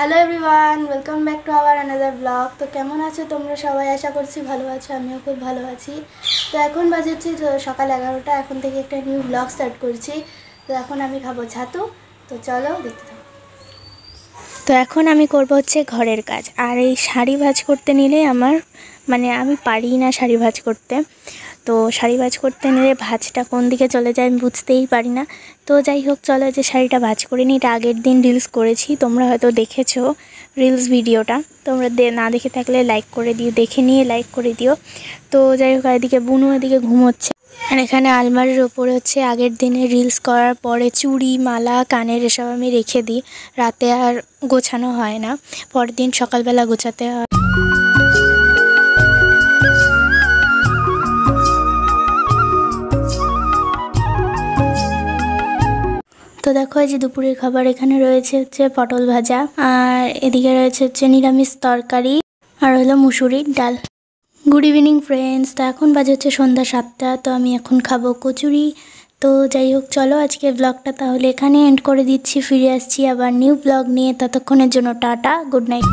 Hello everyone, welcome back to our another blog. তো কেমন আছো তোমরা সবাই? আশা করছি ভালো আছো, আমিও খুব ভালো আছি। তো এখন বাজেছি সকাল 11টা। এখন থেকে একটা নিউ ব্লগ স্টার্ট করছি। তো এখন আমি খাবো ছাতু। তো চলো দেখতে থাকো। তো এখন আমি করব হচ্ছে ঘরের কাজ। আর এই শাড়ি ভাঁজ করতে নিলে আমি পারি না শাড়ি ভাঁজ করতে। তো শাড়ি ভাঁজ করতে নিলে ভাঁজটা কোন দিকে চলে যায় আমি বুঝতেই পারি না। তো যাই হোক, চলো যে শাড়িটা ভাঁজ করে নিই। এটা আগের দিন রিলস করেছি, তোমরা হয়তো দেখেছো রিলস ভিডিওটা। তোমরা না দেখে থাকলে লাইক করে দিও, দেখে নিয়ে লাইক করে দিও। তো যাই হোক, এদিকে বুনু এদিকে ঘুমোচ্ছে। আর এখানে আলমারির ওপরে হচ্ছে আগের দিনে রিলস করার পরে চুড়ি, মালা, কানের এসব আমি রেখে দিই। রাতে আর গোছানো হয় না, পরের দিন সকালবেলা গোছাতে হয়। তো দেখো, এই যে দুপুরের খাবার এখানে রয়েছে হচ্ছে পটল ভাজা, আর এদিকে রয়েছে হচ্ছে নিরামিষ তরকারি, আর হলো মুসুরির ডাল। Good evening friends. তো এখন বাজে হচ্ছে সন্ধ্যা 7টা। তো আমি এখন খাবো কচুরি। তো যাই হোক, চলো আজকে ব্লগটা তাহলে এখানে এন্ড করে দিচ্ছি। ফিরে আসছি আবার নিউ ব্লগ নিয়ে। ততক্ষণের জন্য টাটা, গুড নাইট।